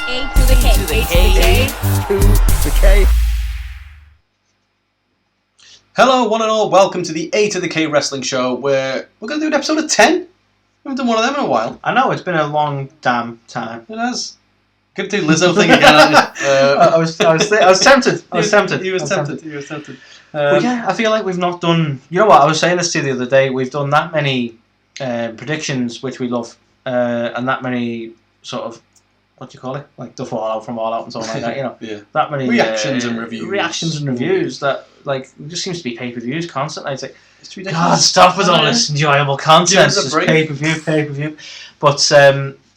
A to the K. A to the K. A to the K. Hello, one and all. Welcome to the A2theK Wrestling Show, where we're going to do an episode of 10. We haven't done one of them in a while. I know, it's been a long damn time. It has. Could do Lizzo thing again, aren't you? I was tempted. He was tempted. But yeah, I feel like we've not done... You know what, I was saying this to you the other day. We've done that many predictions, which we love, and that many sort of... What do you call it? Like the Fallout from All Out and something like that, you know? Yeah. That many... Reactions and reviews. That, like, it just seems to be pay-per-views constantly. It's like, It's ridiculous. God, stop with all this enjoyable content. Give us a It's break. pay-per-view. But,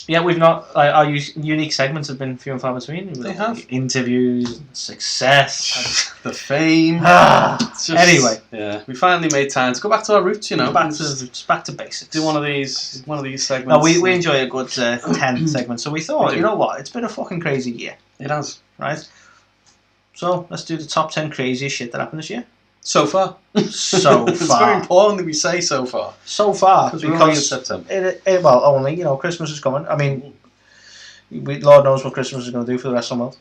yeah, we've not... our unique segments have been few and far between. They have. Interviews, success... The fame. It's just, Anyway. Yeah, we finally made time to go back to our roots, you know. back to basics. Do one of these segments. No, we enjoy a good 10 segment, so we thought, We do. you know what, it's been a fucking crazy year, It has. right? So, let's do the top 10 craziest shit that happened this year. So far. So It's very far. important that we say so far. So far, Because we're only in because, September. well, only, you know, Christmas is coming. I mean, Lord knows what Christmas is going to do for the rest of the world.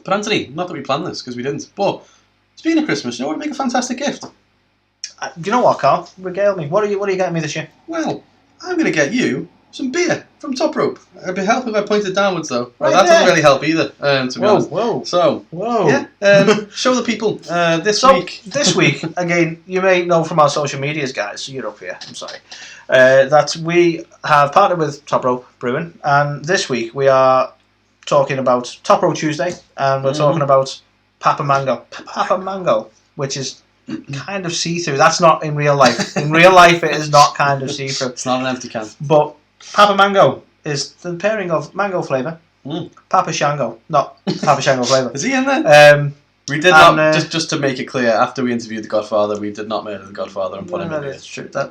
But Anthony, not that we planned this, because we didn't, but speaking of Christmas, you know what would make a fantastic gift? You know what, Carl? Regale me. What are you getting me this year? Well, I'm going to get you some beer from Top Rope. It'd be helpful if I pointed downwards, though. Right Well, that there. doesn't really help either, to be honest. Whoa. So, Whoa. yeah, show the people this week. This week, again, you may know from our social medias, guys, so you're up here, I'm sorry, that we have partnered with Top Rope Brewing, and this week we are talking about Top Rope Tuesday, and we're talking about Papa Mango, which is kind of see-through. That's not in real life. In real life, it is not kind of see-through. It's not an empty can. But Papa Mango is the pairing of mango flavour, Papa Shango, not Papa Shango flavour. Is he in there? We did and, not, just to make it clear, after we interviewed The Godfather, we did not murder The Godfather and put him in That beer. is true. That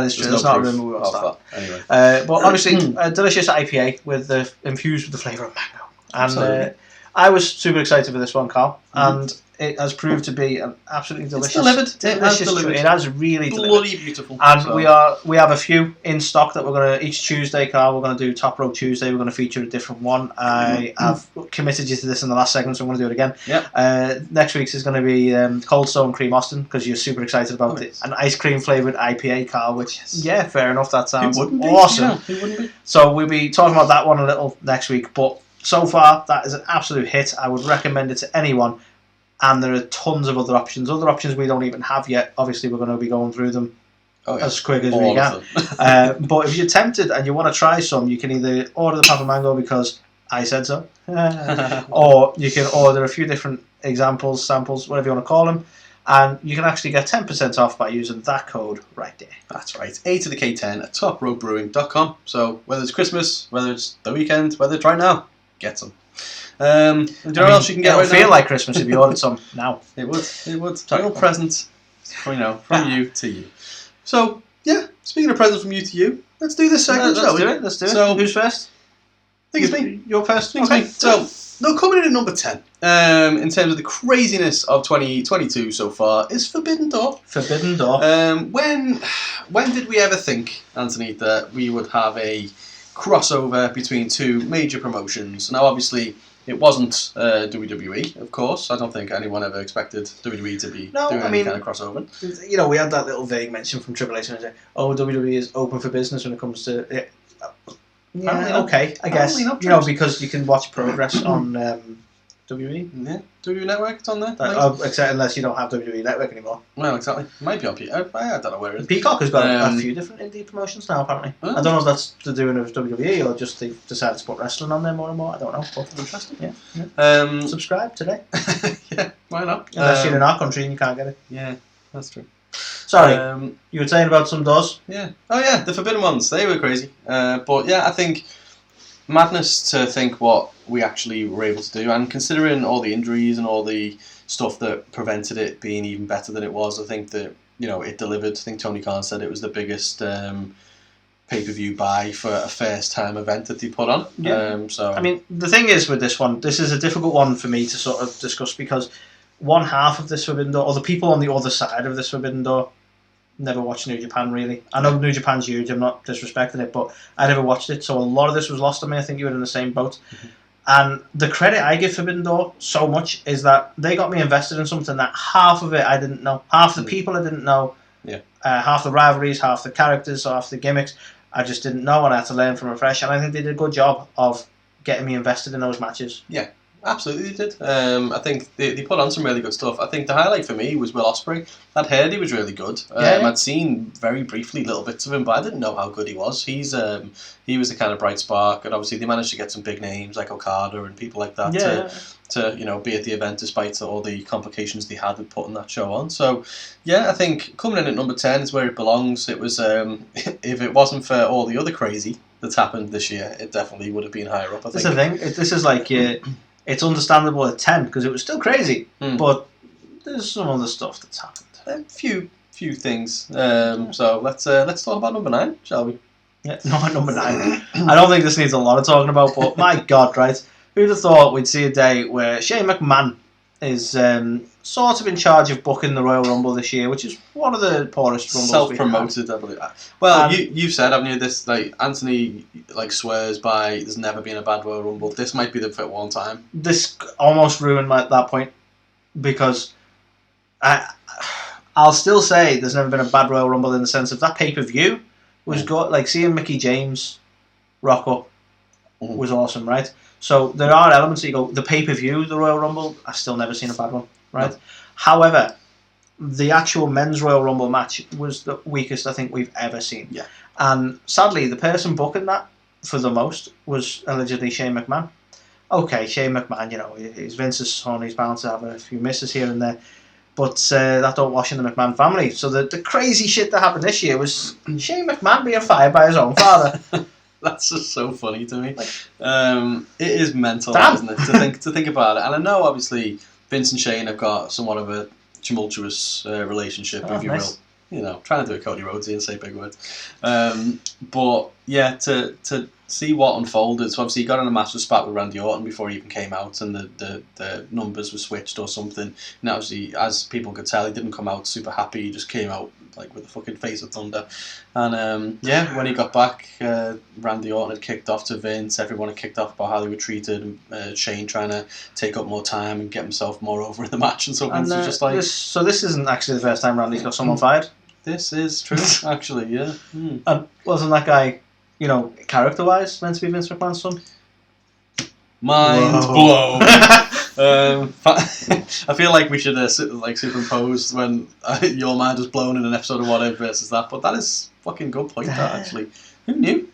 is true. There's That's no not a proof rumour we won't of start. that. Anyway. But obviously, a delicious IPA with infused with the flavour of mango. And Absolutely. I was super excited for this one, Carl. And it has proved to be an absolutely delicious. delivered. It has delivered. It has really delivered. Bloody beautiful. And So, we have a few in stock that we're going to, each Tuesday, Carl, we're going to do Top Rope Tuesday. We're going to feature a different one. I have committed you to this in the last segment, so I'm going to do it again. Yep. Next week's is going to be Cold Stone Cream Austin, because you're super excited about it. An ice cream flavoured IPA, Carl, which, yeah, fair enough, that sounds Who wouldn't be? awesome. You know, who wouldn't be? So we'll be talking about that one a little next week, but so far that is an absolute hit. I would recommend it to anyone, and there are tons of other options we don't even have yet. Obviously we're going to be going through them as quick as we All can. of them. But if you're tempted and you want to try some, you can either order the Papa Mango because I said so, or you can order a few different examples, samples, whatever you want to call them, and you can actually get 10% off by using that code right there. That's right. A2theK10 at topropebrewing.com. So whether it's Christmas, whether it's the weekend, whether it's right now, get some. Do you know what else you can get It'll right feel now? like Christmas if you ordered some now. It would. Real present, from you to you. So yeah, speaking of present from you to you, let's do this segment. Let's do it. Let's do it. So Who's first? I think it's me. You're first. It's me. So no, coming in at number 10. In terms of the craziness of 2022 so far is Forbidden Door. Forbidden Door. When did we ever think, Anthony, that we would have a crossover between two major promotions? Now, obviously, it wasn't WWE, of course. I don't think anyone ever expected WWE to be doing any kind of crossover. You know, we had that little vague mention from Triple H and say, "Oh, WWE is open for business when it comes to." Yeah, okay, I guess. Not, you know, because you can watch Progress on WWE. Yeah, WWE Network, it's on there. Except unless you don't have WWE Network anymore. Well, exactly. Might be on Peacock. I don't know where it is. Peacock has got a few different indie promotions now, apparently. Oh. I don't know if that's the doing of WWE or just they've decided to put wrestling on there more and more. I don't know. But Interesting. Yeah. Subscribe today. Yeah, why not? Unless you're in our country and you can't get it. Yeah, that's true. Sorry, you were saying about some doors? Yeah. Oh yeah, the Forbidden Ones. They were crazy. But yeah, I think madness to think what we actually were able to do, and considering all the injuries and all the stuff that prevented it being even better than it was, I think that it delivered. I think Tony Khan said it was the biggest pay-per-view buy for a first-time event that he put on. Yeah. So I mean, the thing is with this one, this is a difficult one for me to sort of discuss because one half of this Forbidden Door, or the people on the other side of this Forbidden Door, never watched New Japan really. I know New Japan's huge, I'm not disrespecting it, but I never watched it, so a lot of this was lost on me. I think you were in the same boat. And the credit I give Forbidden Door so much is that they got me invested in something that half of it I didn't know. Half the people I didn't know. Yeah. Half the rivalries, half the characters, half the gimmicks. I just didn't know, and I had to learn from afresh. And I think they did a good job of getting me invested in those matches. Yeah. Absolutely, they did. I think they put on some really good stuff. I think the highlight for me was Will Ospreay. That Hardy was really good. I'd seen very briefly little bits of him, but I didn't know how good he was. He was the kind of bright spark, and obviously they managed to get some big names like Okada and people like that to be at the event despite all the complications they had with putting that show on. So, yeah, I think coming in at number 10 is where it belongs. It was if it wasn't for all the other crazy that's happened this year, it definitely would have been higher up. I think. That's the thing. This is like it's understandable at 10 because it was still crazy, but there's some other stuff that's happened. A few things. So let's talk about number 9, shall we? Yeah, no, number 9. I don't think this needs a lot of talking about, but my God, right? Who'd have thought we'd see a day where Shane McMahon is sort of in charge of booking the Royal Rumble this year, which is one of the poorest Rumbles self-promoted, I believe. Well, you said, haven't you, this, like, Anthony swears by there's never been a bad Royal Rumble. This might be the fit one time. This almost ruined that point because I'll still say there's never been a bad Royal Rumble in the sense of that pay-per-view was good. Like, seeing Mickie James rock up was awesome, right? So there are elements that you go, the pay-per-view, the Royal Rumble, I've still never seen a bad one, right? No. However, the actual men's Royal Rumble match was the weakest I think we've ever seen. Yeah. And sadly, the person booking that for the most was allegedly Shane McMahon. Okay, Shane McMahon, he's Vince's son, he's bound to have a few misses here and there, but that don't wash in the McMahon family. So the crazy shit that happened this year was Shane McMahon being fired by his own father. That's just so funny to me. It is mental, isn't it, to think about it. And I know, obviously, Vince and Shane have got somewhat of a tumultuous relationship, if you will. Trying to do a Cody Rhodes and say big words. But yeah, to see what unfolded. So obviously, he got in a massive spat with Randy Orton before he even came out, and the numbers were switched or something. And obviously, as people could tell, he didn't come out super happy. He just came out with the fucking face of thunder. And when he got back, Randy Orton had kicked off to Vince. Everyone had kicked off about how they were treated. Shane trying to take up more time and get himself more over in the match. And so Vince was just like... this isn't actually the first time Randy's got someone fired. This is true, actually, yeah. And wasn't that guy, character-wise, meant to be Vince McMahon's son? Mind blown. I feel like we should superimpose when your mind was blown in an episode of What If versus that, but that is fucking good point, that, actually. Who knew?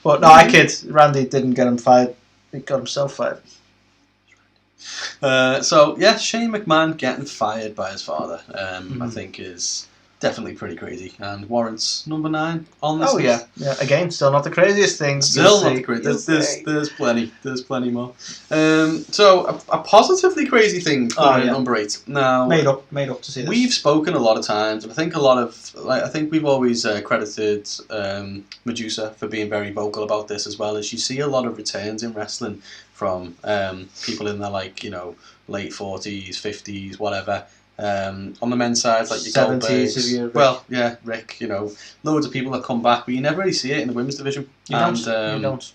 Well, no, I kid. Randy didn't get him fired. He got himself fired. So, yeah, Shane McMahon getting fired by his father, I think is... definitely pretty crazy and warrants number 9 on this list. Yeah. Again, still not the craziest thing. Still not the craziest. There's plenty more. So a positively crazy thing for number 8. Now made up to see this. We've spoken a lot of times, and I think we've always credited Medusa for being very vocal about this as well. As you see a lot of returns in wrestling from people in their late 40s, 50s, whatever. On the men's side, like your 70s, Goldbergs, Rick, loads of people that come back, but you never really see it in the women's division. You don't.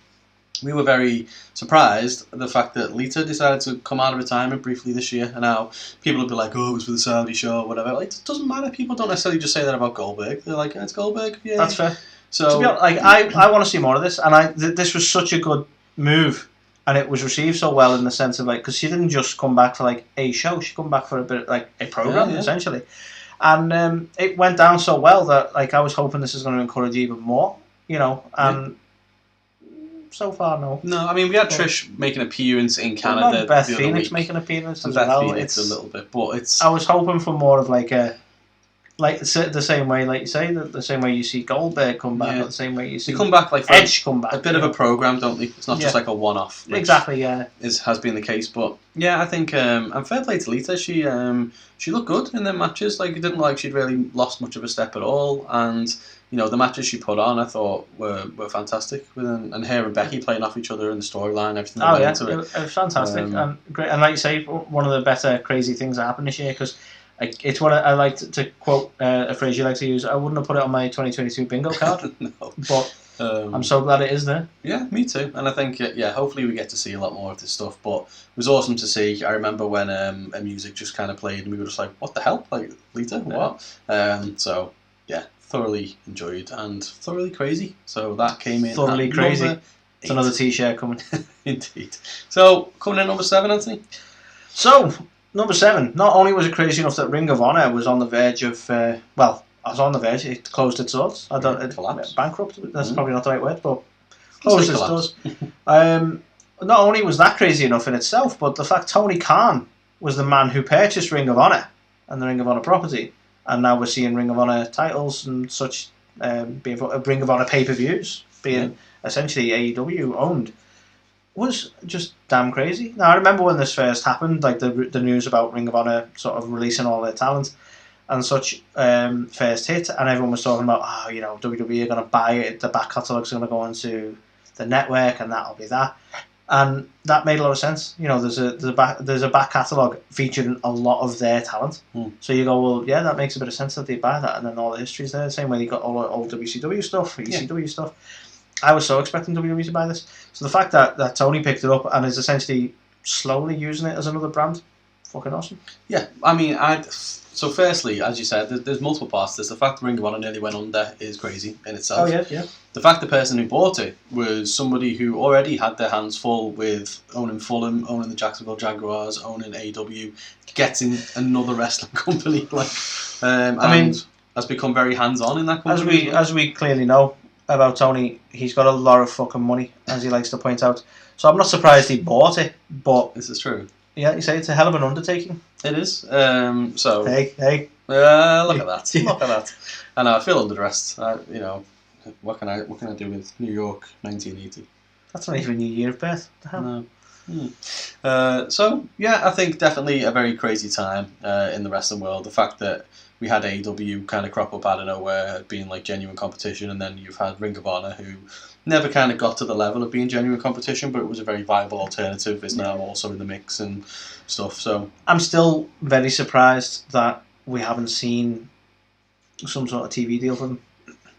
We were very surprised at the fact that Lita decided to come out of retirement briefly this year, and now people will be like, oh, it was for the Saudi show or whatever. Like, it doesn't matter. People don't necessarily just say that about Goldberg. They're like, it's Goldberg. Yeah, that's fair. So, to be honest, I want to see more of this, and this was such a good move. And it was received so well in the sense of because she didn't just come back for a show, she come back for a bit a program essentially, and it went down so well that I was hoping this is going to encourage even more, and so far no. No, I mean we had Trish making an appearance in Canada. Beth Phoenix making an appearance as well. It's a little bit, but it's. I was hoping for more of the same way, like you say, the same way you see Goldberg come back, or the same way you see come back Edge come back. A bit of a program, don't they? It's not just a one-off. Exactly, yeah. Has been the case, but yeah, I think and fair play to Lita. She looked good in their matches. It didn't like she'd really lost much of a step at all, and the matches she put on, I thought were fantastic. And her and Becky playing off each other in the storyline, everything. It was fantastic and great. And like you say, one of the better crazy things that happened this year because. It's what I like to quote a phrase you like to use. I wouldn't have put it on my 2022 bingo card, no. but I'm so glad it is there. Yeah, me too. And I think, hopefully we get to see a lot more of this stuff. But it was awesome to see. I remember when a music just kind of played and we were just like, what the hell? Like, Lita? What? So, yeah, thoroughly enjoyed and thoroughly crazy. So that came in. Thoroughly crazy. It's another t-shirt coming. Indeed. So, coming in number 7, Anthony? So, number 7. Not only was it crazy enough that Ring of Honor was on the verge of, I was on the verge. It closed its doors. Bankrupt. That's probably not the right word, but closed its doors. Not only was that crazy enough in itself, but the fact Tony Khan was the man who purchased Ring of Honor and the Ring of Honor property, and now we're seeing Ring of Honor titles and such being Ring of Honor pay-per-views being essentially AEW owned, was just damn crazy. Now I remember when this first happened, like the news about Ring of Honor sort of releasing all their talent and such first hit, and everyone was talking about, WWE are going to buy it, the back catalogue's going to go into the network, and that'll be that. And that made a lot of sense. There's a back catalogue featuring a lot of their talent. So you go, well, yeah, that makes a bit of sense that they buy that, and then all the history's there. The same way you got all the old WCW stuff, ECW stuff. I was so expecting WWE to buy this. So the fact that Tony picked it up and is essentially slowly using it as another brand, fucking awesome. Yeah, I mean, so firstly, as you said, there's multiple parts to this. The fact that Ring of Honor nearly went under is crazy in itself. Oh, yeah. The fact the person who bought it was somebody who already had their hands full with owning Fulham, owning the Jacksonville Jaguars, owning AEW, getting another wrestling company, has become very hands-on in that company. As we clearly know about Tony, he's got a lot of fucking money, as he likes to point out. So I'm not surprised he bought it, but... This is true. Yeah, you say it's a hell of an undertaking. It is. Hey. Look at that. Look at that. And I feel underdressed. What can I do with New York 1980? That's not even your year of birth. What the hell? No. I think definitely a very crazy time in the wrestling world. The fact that we had AEW kind of crop up out of nowhere, being like genuine competition, and then you've had Ring of Honor, who never kind of got to the level of being genuine competition, but it was a very viable alternative, is now also in the mix and stuff. So I'm still very surprised that we haven't seen some sort of TV deal for them.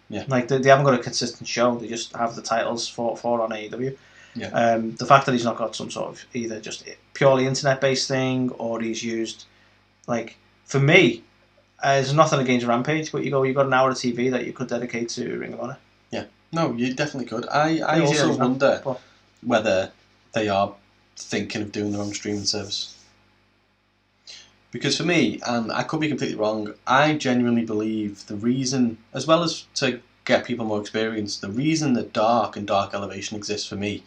Yeah. Like, they haven't got a consistent show, they just have the titles for on AEW. Yeah. The fact that he's not got some sort of either just purely internet-based thing, or he's used, like, for me, there's nothing against Rampage, but you've got an hour of TV that you could dedicate to Ring of Honor. Yeah. No, you definitely could. I also wonder whether they are thinking of doing their own streaming service. Because for me, and I could be completely wrong, I genuinely believe the reason, as well as to get people more experience, the reason that Dark and Dark Elevation exists for me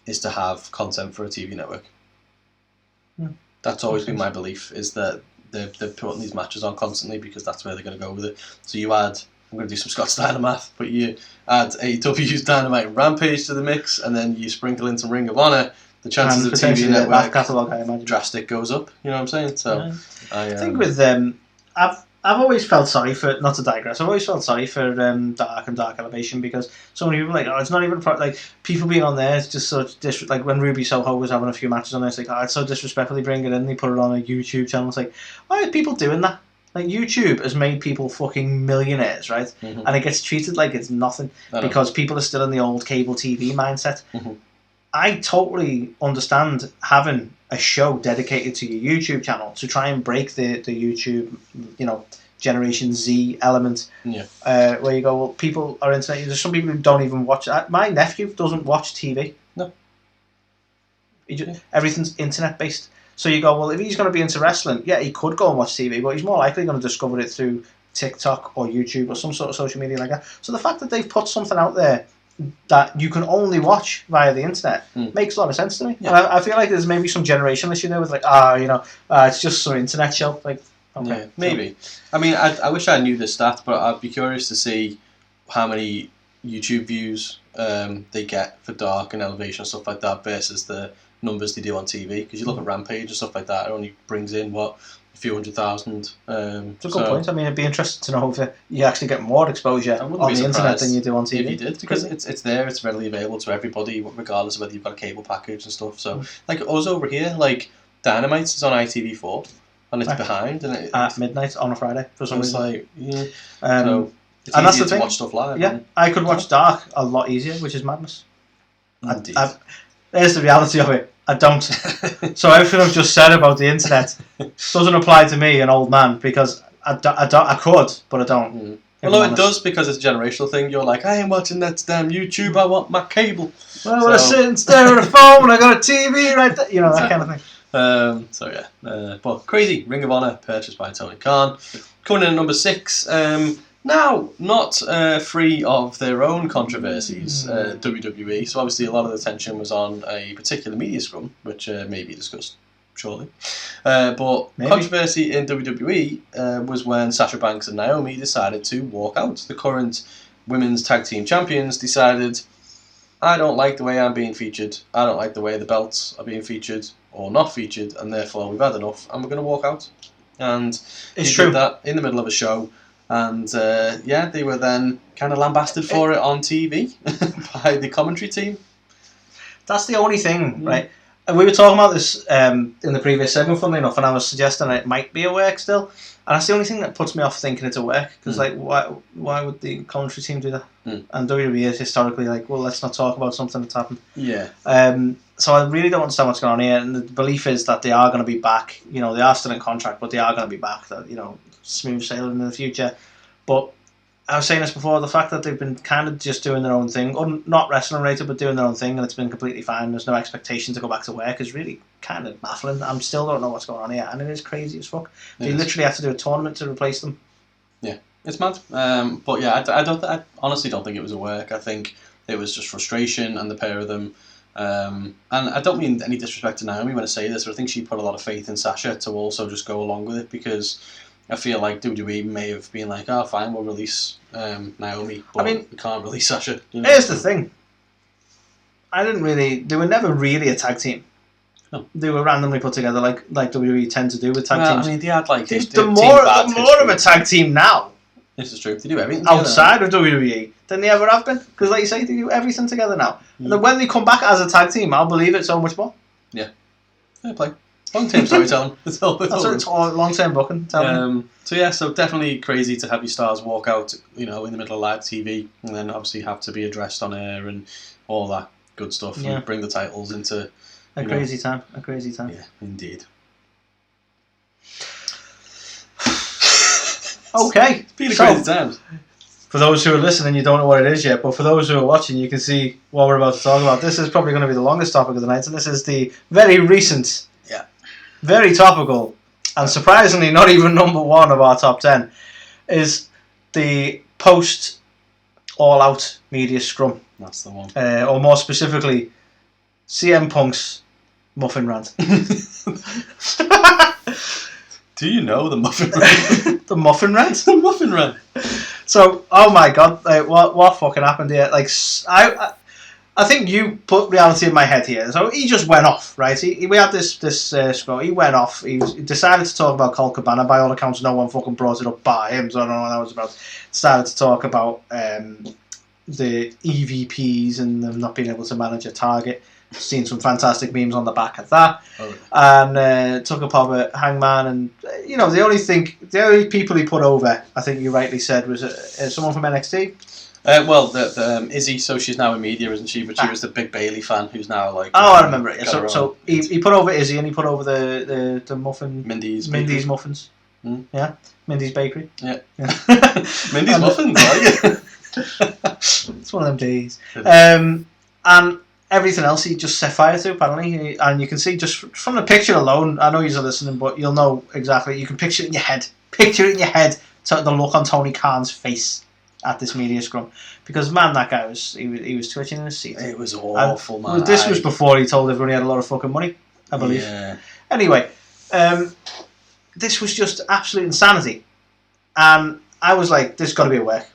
is to have content for a TV network. That's always been my belief, is that they're putting these matches on constantly because that's where they're going to go with it. So you add, I'm going to do some Scott's Dynamite, but you add AEW's Dynamite and Rampage to the mix, and then you sprinkle in some Ring of Honor, the chances of TV network catalogue, I imagine, drastic goes up. You know what I'm saying? So I think with I've always felt sorry for, not to digress, I've always felt sorry for Dark and Dark Elevation, because so many people are like, oh, it's not even like people being on there, it's just such like when Ruby Soho was having a few matches on there, it's like, oh, it's so disrespectful, they bring it in, they put it on a YouTube channel. It's like, why are people doing that? Like, YouTube has made people fucking millionaires, right? Mm-hmm. And it gets treated like it's nothing because people are still in the old cable TV mindset. Mm-hmm. I totally understand having a show dedicated to your YouTube channel to try and break the YouTube, Generation Z element. Yeah. Where you go, well, people are internet. There's some people who don't even watch. My nephew doesn't watch TV. No. Everything's internet based. So you go, well, if he's going to be into wrestling, yeah, he could go and watch TV, but he's more likely going to discover it through TikTok or YouTube or some sort of social media like that. So the fact that they've put something out there that you can only watch via the internet makes a lot of sense to me. Yeah. And I feel like there's maybe some generational issue there with like, it's just some internet show. Like, okay, yeah, maybe. I mean, I wish I knew this stat, but I'd be curious to see how many YouTube views they get for Dark and Elevation and stuff like that versus the numbers they do on TV. Because you look at Rampage and stuff like that, it only brings in a few 100,000. It's a good point. I mean, it'd be interesting to know if you actually get more exposure on the internet than you do on TV. If you did, because it's there, it's readily available to everybody, regardless of whether you've got a cable package and stuff. So, like us over here, like Dynamite is on ITV4, and it's behind, and at midnight on a Friday for some reason. Like, yeah. So It's and that's easier the to thing. watch stuff live. Yeah, I could watch Dark a lot easier, which is madness. Indeed. There's the reality of it. I don't. So everything I've just said about the internet doesn't apply to me, an old man, because I could, but I don't. Well, no, it does, because it's a generational thing. You're like, I ain't watching that damn YouTube. I want my cable. Well, when I sit and stare at a phone, I got a TV right there. You know, that kind of thing. So yeah, but crazy. Ring of Honor purchased by Tony Khan. Coming in at number 6. Now, not free of their own controversies, WWE. So obviously a lot of the attention was on a particular media scrum, which may be discussed shortly. But Maybe. Controversy in WWE was when Sasha Banks and Naomi decided to walk out. The current women's tag team champions decided, I don't like the way I'm being featured. I don't like the way the belts are being featured or not featured, and therefore we've had enough, and we're going to walk out. And It's true. did that in the middle of a show. And they were then kind of lambasted for it on TV by the commentary team. That's the only thing, right? And we were talking about this in the previous segment, funnily enough, and I was suggesting it might be a work still. And that's the only thing that puts me off thinking it's a work. Because, like, why would the commentary team do that? And WWE is historically like, well, let's not talk about something that's happened. Yeah. So I really don't understand what's going on here. And the belief is that they are going to be back. You know, they are still in contract, but they are going to be back. That, you know, smooth sailing in the future. But I was saying this before, the fact that they've been kind of just doing their own thing, or not wrestling related, but doing their own thing, and it's been completely fine. There's no expectation to go back to work, is really kind of baffling. I still don't know what's going on here, and it is crazy as fuck. They literally have to do a tournament to replace them. Yeah, it's mad. But yeah, I honestly don't think it was a work. I think it was just frustration, and the pair of them. And I don't mean any disrespect to Naomi when I say this, but I think she put a lot of faith in Sasha to also just go along with it, because I feel like WWE may have been like, oh, fine, we'll release Naomi, but we can't release Sasha. You know? Here's the thing. They were never really a tag team. No. They were randomly put together like WWE tend to do with tag teams. I mean, they had like they're more of a tag team now. This is true. They do everything outside of WWE than they ever have been. Because like you say, they do everything together now. And then when they come back as a tag team, I'll believe it so much more. Yeah. Fair play. Long-term storytelling. That's all long-term booking. So definitely crazy to have your stars walk out, you know, in the middle of live TV, and then obviously have to be addressed on air and all that good stuff, and bring the titles into a crazy time. Yeah, indeed. Okay, it's been a crazy time. For those who are listening, you don't know what it is yet, but for those who are watching, you can see what we're about to talk about. This is probably going to be the longest topic of the night, and this is the very recent, very topical, and surprisingly not even number 1 of our top 10, is the post All Out Media Scrum. That's the one. Or more specifically, CM Punk's Muffin Rant. Do you know the Muffin Rant? The Muffin Rant? The Muffin Rant. So, oh my god, what fucking happened here? Like, I think you put reality in my head here. So he just went off, right? We had this scroll. He went off. He decided to talk about Colt Cabana. By all accounts, no one fucking brought it up by him, so I don't know what that was about. Started to talk about the EVPs and them not being able to manage a target. Seen some fantastic memes on the back of that. And took a pop at Hangman, and you know the only people he put over, I think you rightly said, was someone from NXT. The Izzy, so she's now in media, isn't she? But she was the Big Bailey fan who's now like. Oh, I remember it. So he put over Izzy, and he put over the muffin. Mindy's Muffins. Yeah, Mindy's Bakery. Yeah. Mindy's Muffins, like. It's one of them days. And everything else he just set fire to, apparently. And you can see just from the picture alone, I know you're listening, but you'll know exactly. You can picture it in your head. Picture it in your head, the look on Tony Khan's face at this media scrum, because man, that guy was twitching in his seat. It was awful, man. Well, this was before he told everyone he had a lot of fucking money, I believe. Yeah. Anyway, this was just absolute insanity, and I was like, "There's got to be a work.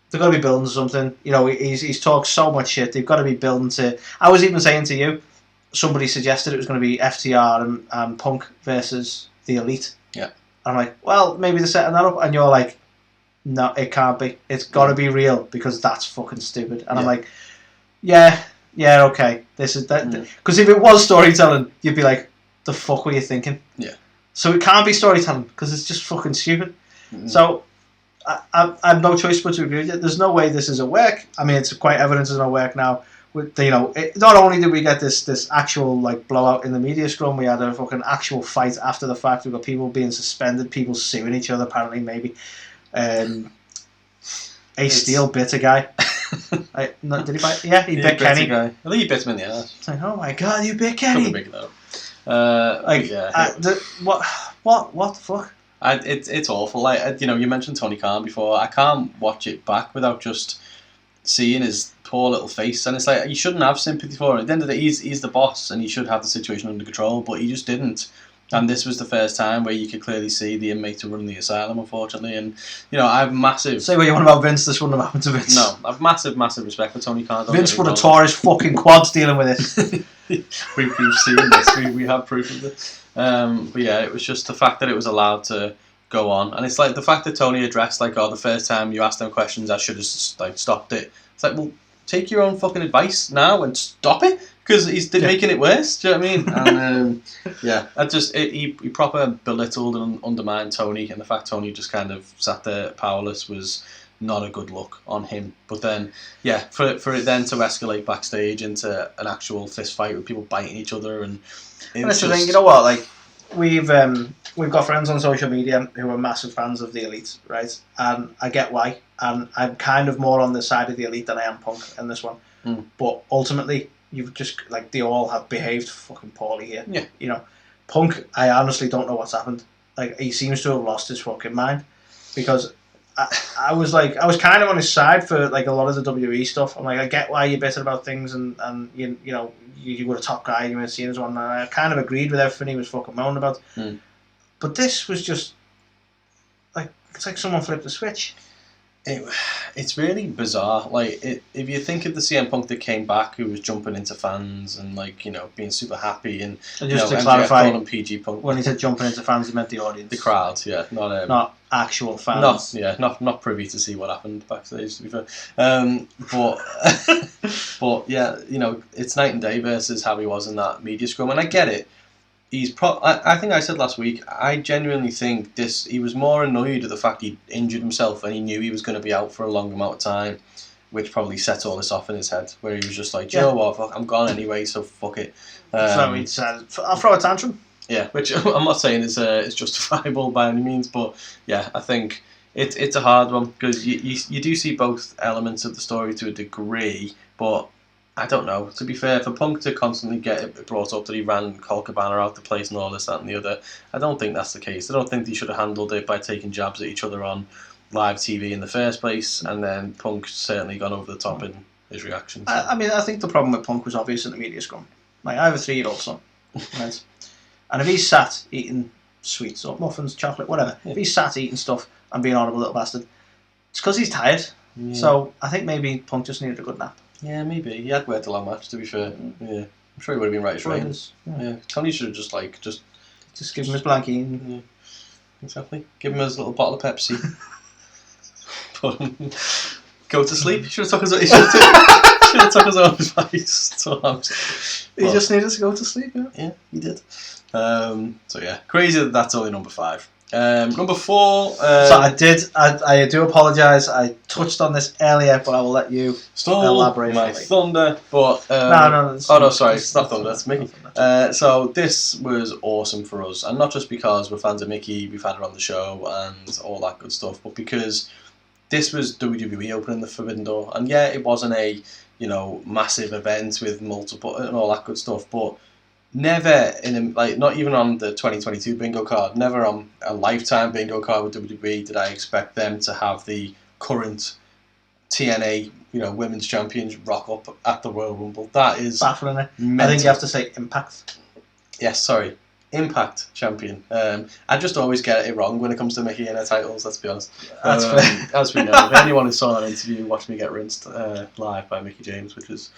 They've got to be building something." You know, he's talked so much shit. They've got to be building to. I was even saying to you, somebody suggested it was going to be FTR and Punk versus the Elite. Yeah. And I'm like, well, maybe they're setting that up, and you're like, no, it can't be. It's got to be real, because that's fucking stupid. And I'm like, yeah, okay. This is that. Because if it was storytelling, you'd be like, the fuck were you thinking? Yeah. So it can't be storytelling, because it's just fucking stupid. So I have no choice but to agree with you. There's no way this is a work. I mean, it's quite evident it's not a work now. With, you know, not only did we get this actual like blowout in the media scrum, we had a fucking actual fight after the fact. We've got people being suspended, people suing each other. Apparently, maybe. Steel bit a guy. Did he bite? Yeah, he bit Kenny. Guy. I think he bit him in the ass. It's like, oh my god, you bit Kenny. Probably big though. What the fuck? It's awful. Like, you know, you mentioned Tony Khan before. I can't watch it back without just seeing his poor little face, and it's like, you shouldn't have sympathy for him. At the end of the day, he's the boss, and he should have the situation under control, but he just didn't. And this was the first time where you could clearly see the inmates were running the asylum, unfortunately. And, you know, I have massive... Say what you want about Vince, this wouldn't have happened to Vince. No, I have massive respect for Tony Khan. Vince would have tore his fucking quads dealing with it. We've seen this. We have proof of it. But yeah, it was just the fact that it was allowed to go on. And it's like the fact that Tony addressed, like, the first time you asked them questions, I should have just, like, stopped it. It's like, well, take your own fucking advice now and stop it. Because he's making it worse, do you know what I mean? And he proper belittled and undermined Tony, and the fact Tony just kind of sat there powerless was not a good look on him. But then, yeah, for it then to escalate backstage into an actual fist fight with people biting each other, and that's the thing. You know what? Like, we've got friends on social media who are massive fans of the Elite, right? And I get why, and I'm kind of more on the side of the Elite than I am Punk in this one. But ultimately, you've just, like, they all have behaved fucking poorly here. Yeah. You know, Punk, I honestly don't know what's happened. Like, he seems to have lost his fucking mind. Because I was kind of on his side for, like, a lot of the WWE stuff. I'm like, I get why you're bitter about things, and you know, you were a top guy, you were seen as one, and I kind of agreed with everything he was fucking moaning about. But this was just, like, it's like someone flipped a switch. It's really bizarre. Like, if you think of the CM Punk that came back, who was jumping into fans and, like, you know, being super happy, and just you know, to clarify, calling PG Punk, when he said jumping into fans, he meant the audience, the crowd, yeah, not actual fans. Not privy to see what happened backstage, to be fair. But yeah, you know, it's night and day versus how he was in that media scrum, and I get it. I think I said last week, I genuinely think he was more annoyed at the fact he injured himself and he knew he was going to be out for a long amount of time, which probably set all this off in his head, where he was just like, you know what, fuck, I'm gone anyway, so fuck it. So he said, I'll throw a tantrum. Yeah, which I'm not saying is justifiable by any means, but yeah, I think it's a hard one, because you do see both elements of the story to a degree, but I don't know. To be fair, for Punk to constantly get it brought up that he ran Colt Cabana out the place and all this, that and the other, I don't think that's the case. I don't think they should have handled it by taking jabs at each other on live TV in the first place, and then Punk's certainly gone over the top in his reactions. I mean, I think the problem with Punk was obvious in the media scrum. Like, I have a 3-year-old son, right? And if he's sat eating sweets or muffins, chocolate, whatever, if he's sat eating stuff and being an horrible little bastard, it's because he's tired. Yeah. So I think maybe Punk just needed a good nap. Yeah, maybe. He had worked a long match, to be fair. Yeah. I'm sure he would have been right as rain. Yeah. Tony should have just give him his blankie. Yeah. Exactly. Give him his little bottle of Pepsi. Go to sleep. He should have took his own advice. He just needed to go to sleep, yeah. Yeah, he did. So yeah, crazy that that's only number 5. Number 4. So I do apologise. I touched on this earlier, but I will let you elaborate. My thunder, but no. Sorry, it's not thunder. It's Mickie. So this was awesome for us, and not just because we're fans of Mickie, we've had her on the show and all that good stuff, but because this was WWE opening the Forbidden Door, and yeah, it wasn't a massive event with multiple and all that good stuff, but never not even on the 2022 bingo card, never on a lifetime bingo card with WWE did I expect them to have the current TNA women's champions rock up at the Royal Rumble. That is baffling. I think you have to say Impact. Yes, sorry. Impact champion. I just always get it wrong when it comes to Mickie and her titles, let's be honest. That's fair. As we know, if anyone who saw that interview watched me get rinsed live by Mickie James, which was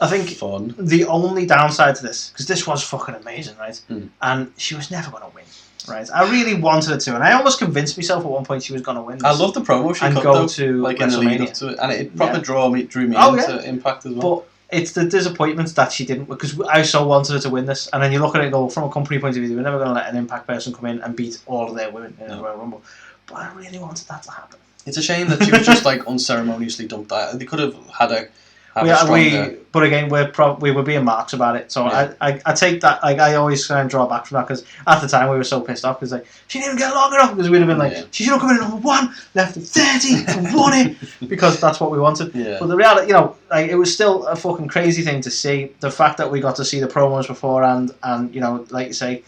I think fun. The only downside to this, because this was fucking amazing, right? And she was never going to win, right? I really wanted her to, and I almost convinced myself at one point she was going to win this. I love the promo she cut go to in the lead up to it, and it proper drew me into Impact as well. But it's the disappointment that she didn't, because I so wanted her to win this, and then you look at it and go, from a company point of view, they were never going to let an Impact person come in and beat all of their women in the Royal Rumble. but I really wanted that to happen. It's a shame that she was just like unceremoniously dumped out. They could have had a stronger... But again, we were being marks about it, so Yeah. I take that. Like, I always try and draw back from that, because at the time we were so pissed off, because like, she didn't even get long enough, because we'd have been like, she should have come in at number 1, left at 30 and won it, because that's what we wanted. Yeah. But the reality, you know, like, it was still a fucking crazy thing to see. The fact that we got to see the promos beforehand, and you know, like you say,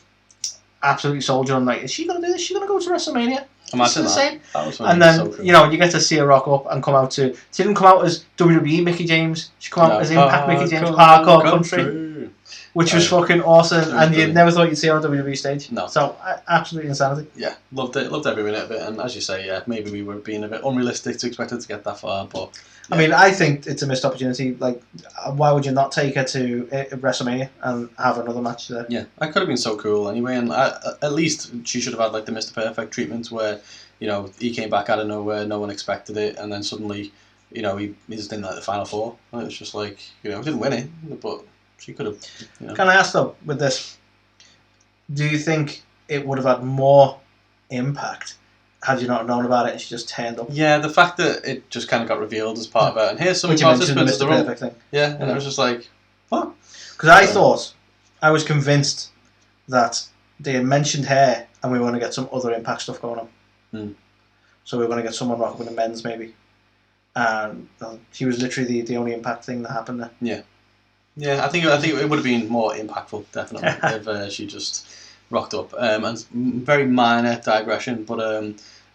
absolutely sold you on, like, is she gonna do this? Is she gonna go to WrestleMania? Imagine that. And then, you know, you get to see her rock up and come out to... She didn't come out as WWE Mickie James. She come out as Impact Mickie James, Hardcore Country. Which was fucking awesome. And you never thought you'd see her on WWE stage. No. So, absolute insanity. Yeah, loved it. Loved every minute of it. And as you say, yeah, maybe we were being a bit unrealistic to expect her to get that far. But I mean, I think it's a missed opportunity. Like, why would you not take her to WrestleMania and have another match there? Yeah, that could have been so cool anyway. And at least she should have had like the Mr. Perfect treatment where, you know, he came back out of nowhere, no one expected it, and then suddenly, you know, he just didn't like the Final Four. And it was just like, you know, he didn't win it, but she could have. You know. Can I ask though, with this, do you think it would have had more impact had you not known about it and she just turned up? Yeah, the fact that it just kind of got revealed as part of it, and here's some Which participants the Perfect thing. Yeah, and it was just like, what? Because I was convinced that they had mentioned her and we were going to get some other Impact stuff going on. So we were going to get someone rock up in the men's maybe. And she was literally the only Impact thing that happened there. Yeah. Yeah, I think it would have been more impactful, definitely, if she just rocked up. And very minor digression, but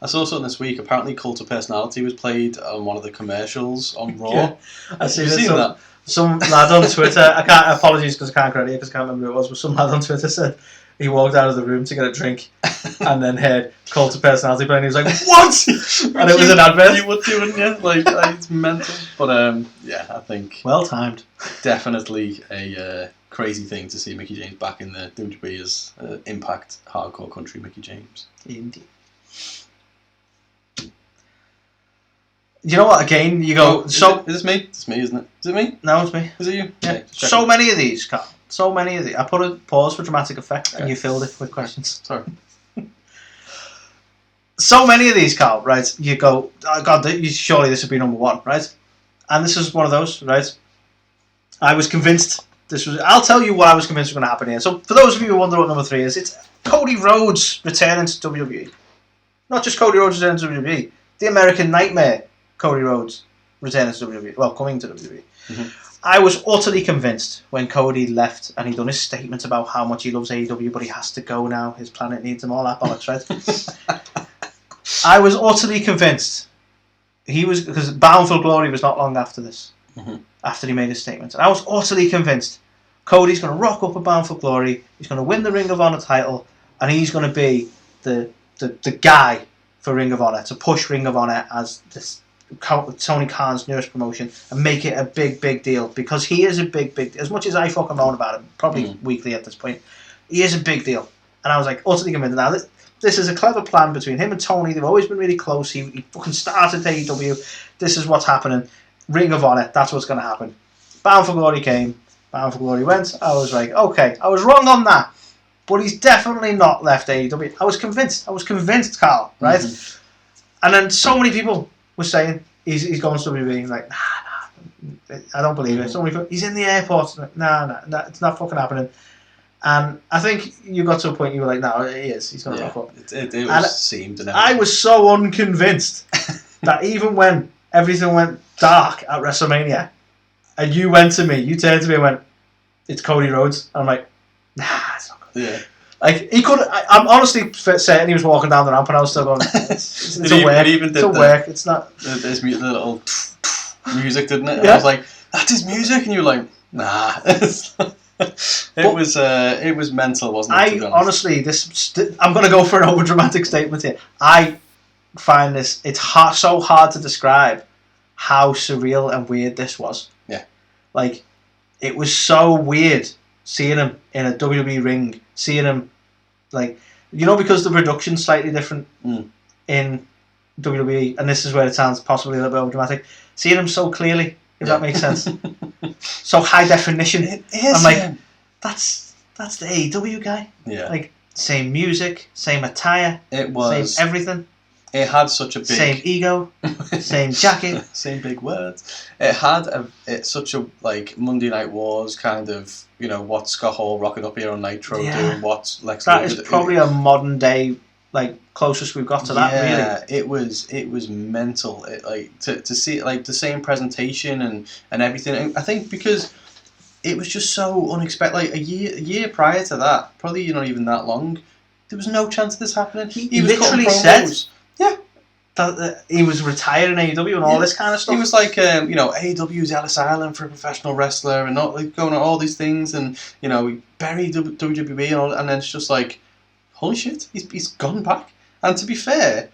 I saw something this week. Apparently, Cult of Personality was played on one of the commercials on Raw. Yeah, I seen that. Some lad on Twitter, apologies because I can't credit it because I can't remember who it was, but some lad on Twitter said he walked out of the room to get a drink and then heard Cult of Personality playing. He was like, "What?" And it was an advert. You would do, wouldn't you? Like it's mental. But yeah, I think well timed. Definitely a crazy thing to see Mickie James back in the WWE as Impact Hardcore Country Mickie James. Indeed. You know what? Again, you go. Is this me? It's me, isn't it? Is it me? No, it's me. Is it you? Yeah. So many of these, Carl. So many of these. I put a pause for dramatic effect, and you filled it with questions. Sorry. So many of these, Carl. Right? You go. Oh God, surely this would be number 1, right? And this is one of those, right? I was convinced this was. I'll tell you what I was convinced was going to happen here. So, for those of you who wonder what number 3 is, it's Cody Rhodes returning to WWE. Not just Cody Rhodes returning to WWE. The American Nightmare. Cody Rhodes returning to WWE. Well, coming to WWE. Mm-hmm. I was utterly convinced when Cody left and he'd done his statement about how much he loves AEW, but he has to go now. His planet needs him, all that bollocks, right? I was utterly convinced he was, because Bound for Glory was not long after this, after he made his statement. And I was utterly convinced Cody's going to rock up at Bound for Glory, he's going to win the Ring of Honor title, and he's going to be the guy for Ring of Honor, to push Ring of Honor as this Tony Khan's newest promotion and make it a big deal, because he is a big as much as I fucking moan about him probably weekly at this point, he is a big deal. And I was like utterly convinced. Now this is a clever plan between him and Tony. They've always been really close. He fucking started AEW. This is what's happening. Ring of Honor, that's what's going to happen. Bound for Glory came, Bound for Glory went. I was like, okay, I was wrong on that, but he's definitely not left AEW. I was convinced, Carl, right? And then so many people were saying he's going to WWE. Like, nah, I don't believe it. So many people, he's in the airport. Nah, it's not fucking happening. And I think you got to a point you were like, no, he is. He's going to rock up. It seemed. I was so unconvinced that even when everything went dark at WrestleMania, and you turned to me and went, it's Cody Rhodes. And I'm like, nah, it's not good. Yeah. Like, he could. I'm honestly certain he was walking down the ramp, and I was still going, it's a work. It's a work. It's not. There's the little music, didn't it? And I was like, that's his music, and you were like, nah. It was mental, wasn't it? Honestly, I'm going to go for an overdramatic statement here. I find this. It's so hard to describe how surreal and weird this was. Yeah. Like, it was so weird seeing him in a WWE ring, seeing him, like, because the production's slightly different in WWE, and this is where it sounds possibly a little bit overdramatic, seeing him so clearly, if that makes sense. So high definition. It is. I'm like, that's the AEW guy. Yeah. Like, same music, same attire. It was. Same everything. It had such a big... Same ego, same jacket. Same big words. It had such a, like, Monday Night Wars kind of, you know, what's Scott Hall rocking up here on Nitro doing, what's Lex That Luger is probably a modern day, like, closest we've got to that, really. Yeah, it was mental. It, like, to see, like, the same presentation and everything. And I think because it was just so unexpected. Like, a year prior to that, probably not even that long, there was no chance of this happening. He was literally said that he was retiring AEW and all this kind of stuff. He was like, you know, AEW's Ellis Island for a professional wrestler and not like going on all these things, and you know, he buried WWE and all, and then it's just like, holy shit, he's gone back. And to be fair,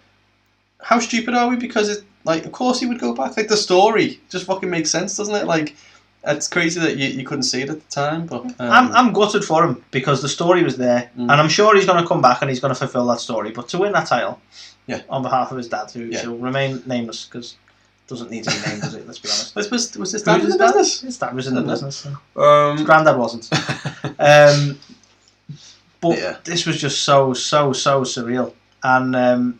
how stupid are we? Because it, like, of course he would go back. Like, the story just fucking makes sense, doesn't it? Like, it's crazy that you couldn't see it at the time, but I'm gutted for him because the story was there, and I'm sure he's going to come back and he's going to fulfill that story. But to win that title, on behalf of his dad, who will remain nameless because it doesn't need to be named, does it? Let's be honest. Was his dad in the business? His dad was in the business. His granddad wasn't. But this was just so surreal, and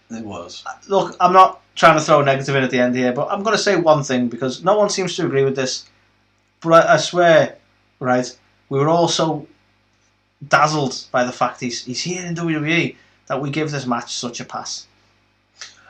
it was. Look, I'm not trying to throw negative in at the end here, but I'm going to say one thing because no one seems to agree with this. But I swear, right, we were all so dazzled by the fact he's here in WWE that we give this match such a pass.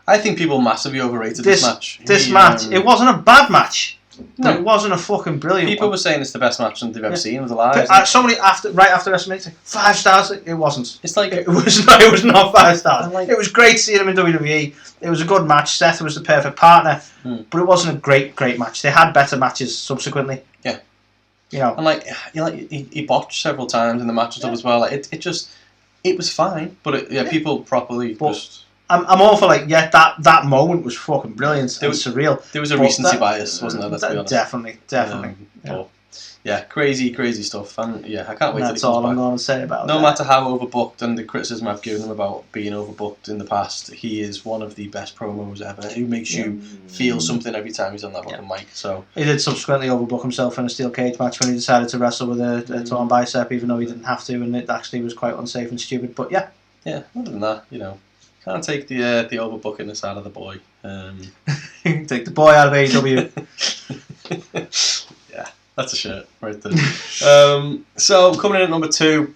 I think people massively overrated this match. This match, it wasn't a bad match. No, it wasn't a fucking brilliant. People were saying it's the best match they've ever seen with the lives. Somebody right after WrestleMania said 5 stars. It wasn't. It's like it was not 5 stars. Like, it was great seeing him in WWE. It was a good match. Seth was the perfect partner, but it wasn't a great match. They had better matches subsequently. Yeah, you know, and like he botched several times in the match and stuff as well. Like it was fine, but people properly just. I'm all for like that moment was fucking brilliant. It was surreal. There was a recency bias, wasn't there? Let's be honest. Definitely. Crazy stuff, and I can't wait. That's all I'm going to say about. No matter how overbooked and the criticism I've given him about being overbooked in the past, he is one of the best promos ever. Who makes you feel something every time he's on that fucking mic. So he did subsequently overbook himself in a steel cage match when he decided to wrestle with a torn bicep, even though he didn't have to, and it actually was quite unsafe and stupid. But yeah. Other than that, can't take the overbookingness out of the boy. Take the boy out of AEW. That's a shirt right there. So coming in at number 2,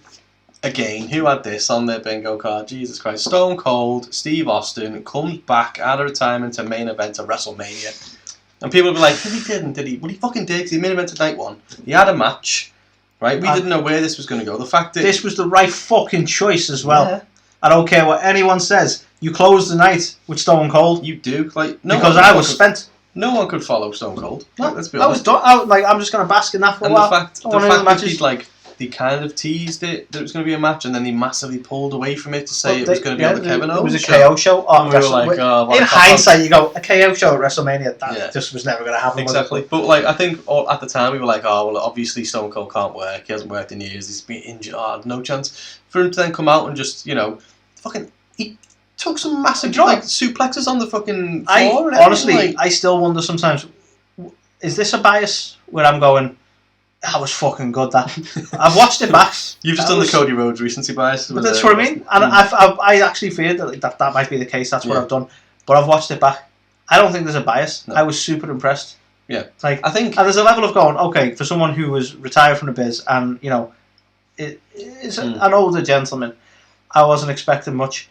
again, who had this on their bingo card? Jesus Christ. Stone Cold Steve Austin comes back out of retirement to main event of WrestleMania. And people will be like, he didn't, did he? Well, he fucking did, because he main evented night 1. He had a match, right? We didn't know where this was going to go. The fact that... This was the right fucking choice as well. Yeah. I don't care what anyone says. You close the night with Stone Cold. You do. Because I was spent. No one could follow Stone Cold. Let's be I was honest. done. I'm just going to bask in that for a while. The fact that they kind of teased it that it was going to be a match, and then they massively pulled away from it to say it was going to be on the Kevin Owens show. It was a KO show. We were like, in hindsight, you go, a KO show at WrestleMania, that just was never going to happen. Exactly. But I think at the time we were like, oh, well, obviously Stone Cold can't work. He hasn't worked in years. He's been injured. Oh, no chance. For him to then come out and just, he took some massive suplexes on the fucking floor. Honestly, I still wonder sometimes, is this a bias where I'm going, that was fucking good, that. I've watched it back. You've just done the Cody Rhodes recency bias. But that's what I mean. And I actually feared that might be the case. That's what I've done. But I've watched it back. I don't think there's a bias. No. I was super impressed. Yeah. I think... And there's a level of going, okay, for someone who was retired from the biz and, is an older gentleman, I wasn't expecting much.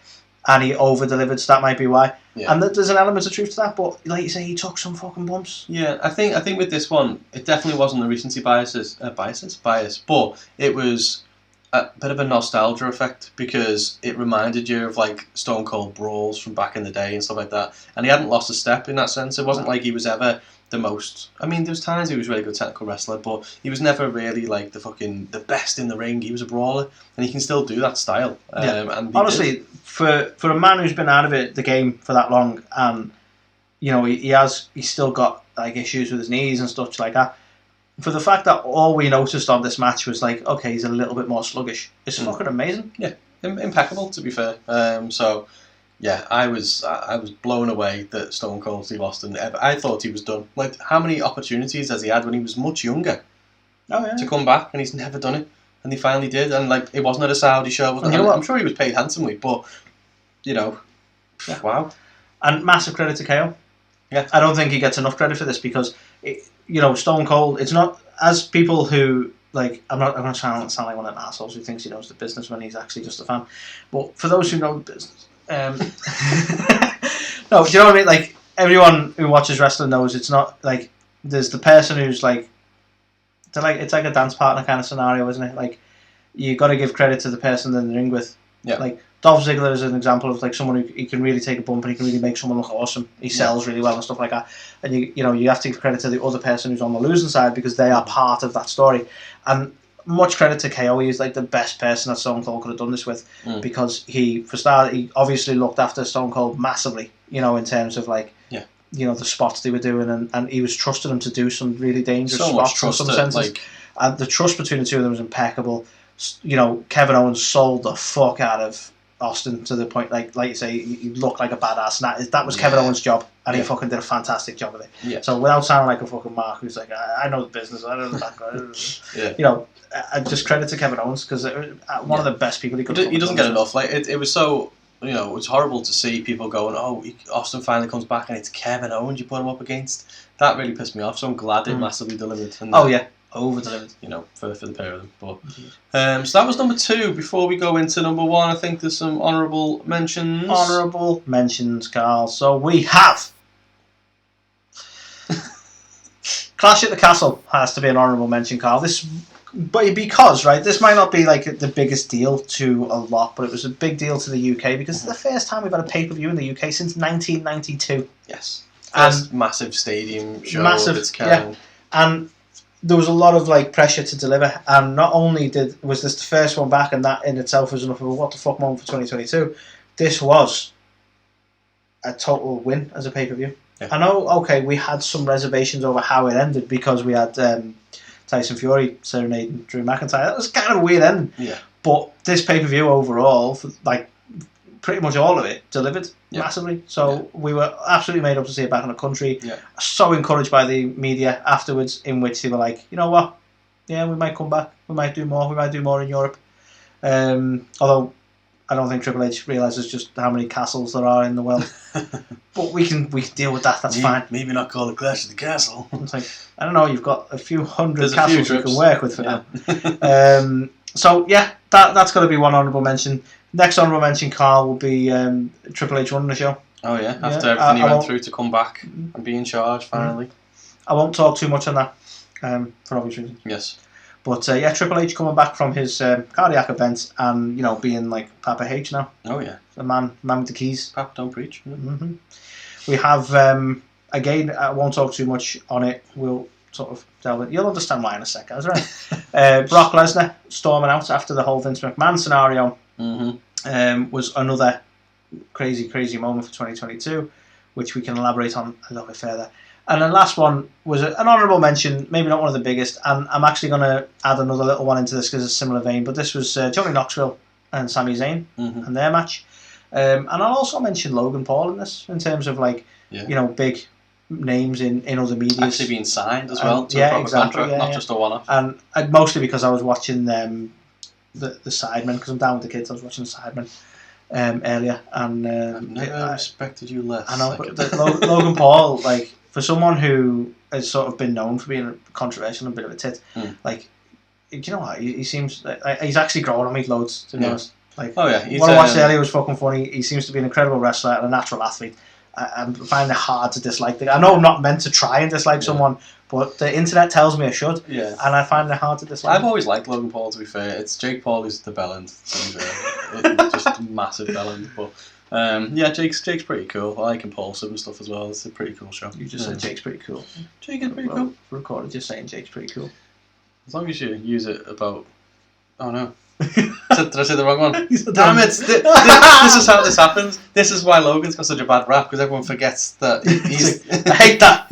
And he over-delivered, so that might be why. Yeah. And there's an element of truth to that, but like you say, he took some fucking bumps. Yeah, I think with this one, it definitely wasn't the recency bias, but it was a bit of a nostalgia effect because it reminded you of like Stone Cold brawls from back in the day and stuff like that. And he hadn't lost a step in that sense. It wasn't like he was ever the most... I mean, there was times he was a really good technical wrestler, but he was never really like the best in the ring. He was a brawler, and he can still do that style. And honestly, for a man who's been out of the game for that long, and he's still got like issues with his knees and stuff like that. For the fact that all we noticed on this match was like, okay, he's a little bit more sluggish. It's fucking amazing. Yeah, impeccable to be fair. Yeah, I was blown away that Stone Cold Steve Austin. I thought he was done. Like, how many opportunities has he had when he was much younger to come back, and he's never done it, and he finally did. And like, it wasn't at a Saudi show. I'm sure he was paid handsomely, but Yeah. Wow. And massive credit to KO. Yeah. I don't think he gets enough credit for this because, Stone Cold, it's not, as people who, like, I'm going to sound like one of the assholes who thinks he knows the business when he's actually just a fan. But for those who know the business, no, do you know what I mean? Like, everyone who watches wrestling knows it's not, like, there's the person who's, like, it's like a dance partner kind of scenario, isn't it? Like, you got to give credit to the person they're in the ring with. Yeah. Like, Dolph Ziggler is an example of like someone who he can really take a bump and he can really make someone look awesome. He sells really well and stuff like that. And you have to give credit to the other person who's on the losing side because they are part of that story. And much credit to KO. He is like the best person that Stone Cold could have done this with because he obviously looked after Stone Cold massively. In terms of like the spots they were doing, and he was trusting him to do some really dangerous spots in some senses. And the trust between the two of them was impeccable. Kevin Owens sold the fuck out of Austin to the point, like you say, he looked like a badass, and that was Kevin Owens' job, and he fucking did a fantastic job of it. Yeah. So without sounding like a fucking mark who's like, I know the business, I know the background. Just credit to Kevin Owens because one of the best people he could. He doesn't get enough. Like it was so. It's horrible to see people going, "Oh, Austin finally comes back, and it's Kevin Owens you put him up against." That really pissed me off. So I'm glad they massively delivered. And over-delivered. For the pair of them. But so that was number 2. Before we go into number 1, I think there's some honourable mentions. Honourable mentions, Carl. So we have Clash at the Castle has to be an honourable mention, Carl. Because this might not be like the biggest deal to a lot, but it was a big deal to the UK because it's the first time we've had a pay-per-view in the UK since 1992. Yes. First massive stadium show of its kind. Yeah. And there was a lot of like pressure to deliver, and not only was this the first one back, and that in itself was enough of a what the fuck moment for 2022. This was a total win as a pay-per-view. Yeah. I know, okay, we had some reservations over how it ended because we had Tyson Fury serenading Drew McIntyre. That was kind of a weird ending. Yeah. But this pay-per-view overall, pretty much all of it delivered massively. So we were absolutely made up to see it back in the country. Yeah. So encouraged by the media afterwards, in which they were like, you know what? Yeah, we might come back. We might do more. We might do more in Europe. Although I don't think Triple H realises just how many castles there are in the world. But we can deal with that. That's fine. Maybe not call it Clash of the Castle. It's like, I don't know. You've got a few hundred castles you can work with for now. So yeah, that's got to be one honourable mention. Next honourable mention, Carl, will be Triple H running the show. Oh yeah, after everything he went through to come back and be in charge finally. I won't talk too much on that for obvious reasons. Yes. But Triple H coming back from his cardiac event and being like Papa H now. Oh yeah. The man with the keys. Papa don't preach. Mm-hmm. We have again. I won't talk too much on it. We'll sort of delve in. You'll understand why in a second. That's right. Brock Lesnar storming out after the whole Vince McMahon scenario. Was another crazy moment for 2022, which we can elaborate on a little bit further. And the last one was an honourable mention, maybe not one of the biggest, and I'm actually going to add another little one into this because it's a similar vein, but this was Johnny Knoxville and Sami Zayn and their match. And I'll also mention Logan Paul in this, in terms of big names in other media. Actually being signed as well to a proper contract, not just a one-off. And mostly because I was watching the Sidemen, because I'm down with the kids. I was watching the Sidemen earlier, and I've never respected you less. I know, but Logan Paul, like, for someone who has sort of been known for being controversial and a bit of a tit, like, you know what? He seems he's actually growing on me loads, to be honest. Like, what I watched earlier was fucking funny. He seems to be an incredible wrestler and a natural athlete. I find it hard to dislike. I know I'm not meant to try and dislike someone, but the internet tells me I should. Yeah. And I find it hard to dislike. I've always liked Logan Paul, to be fair. It's Jake Paul who's the bellend, to be fair. Just a massive bellend. But Jake's pretty cool. I like Impulsive and stuff as well. It's a pretty cool show. You just said Jake's pretty cool. Jake is pretty cool. Recorded just saying Jake's pretty cool. As long as you use it about... Oh no. Did I say the wrong one? Damn it! This is how this happens. This is why Logan's got such a bad rap, because everyone forgets that he's. I hate that.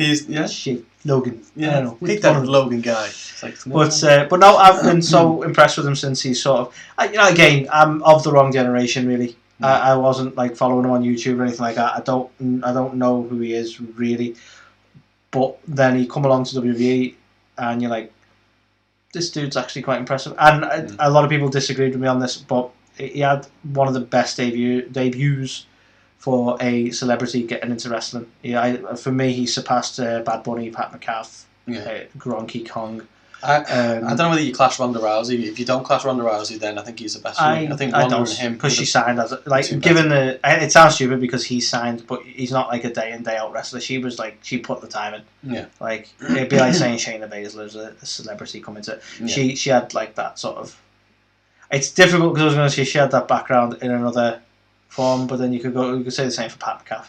Shit, Logan. Yeah, I know. Hate that Logan guy. But no, I've been so impressed with him since he's sort of. Again, I'm of the wrong generation, really. I wasn't like following him on YouTube or anything like that. I don't know who he is really. But then he come along to WWE, and you're like, this dude's actually quite impressive. And a lot of people disagreed with me on this, but he had one of the best debuts for a celebrity getting into wrestling. Yeah, for me, he surpassed Bad Bunny, Pat McCaff, Gronky Kong. I don't know whether you clash Ronda Rousey. If you don't clash Ronda Rousey, then I think he's the best. I think Ronda and him, because she signed as given it sounds stupid because he signed, but he's not like a day in day out wrestler. She was like she put the time in. Yeah, like it'd be like saying Shayna Baszler is a celebrity coming to. Yeah. She had like that sort of. It's difficult because I was going to say she had that background in another form, but then you could say the same for Pat McCaff.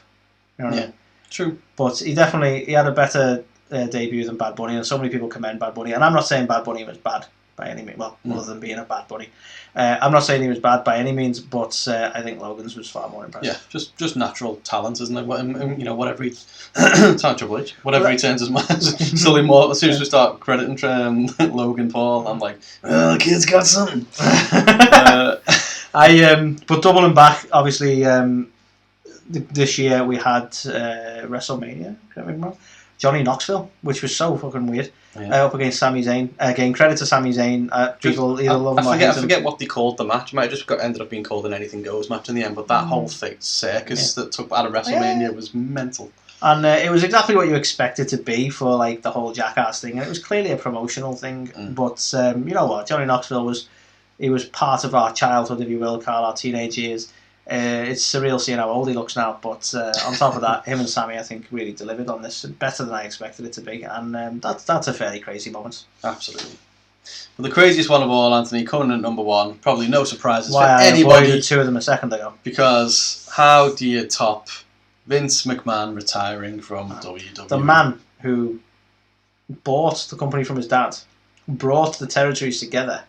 You know what I mean? True. But he had a better debut than Bad Bunny, and so many people commend Bad Bunny, and I'm not saying Bad Bunny was bad by any means, other than being a Bad Bunny. I'm not saying he was bad by any means, but I think Logan's was far more impressive. Yeah, just natural talent, isn't it? Whatever he whatever he turns his mind, slowly more. As soon as we start crediting Logan Paul, I'm like, the kid's got something. But doubling back, obviously, this year we had WrestleMania. Correct me if I'm wrong. Johnny Knoxville, which was so fucking weird, up against Sami Zayn. Again, credit to Sami Zayn. People either love him or hate him. I forget what they called the match. It might have just ended up being called an Anything Goes match in the end, but that whole thing, circus that took out of WrestleMania was mental. And it was exactly what you expected to be for like the whole Jackass thing, and it was clearly a promotional thing. But you know what, Johnny Knoxville was part of our childhood, if you will, Carl, our teenage years. It's surreal seeing how old he looks now, but on top of that, him and Sammy, I think, really delivered on this better than I expected it to be, and that's a fairly crazy moment. Absolutely. Well, the craziest one of all, Anthony, coming at number one, probably no surprises for anybody. Why I avoided two of them a second ago? Because how do you top Vince McMahon retiring from WWE? The man who bought the company from his dad, brought the territories together,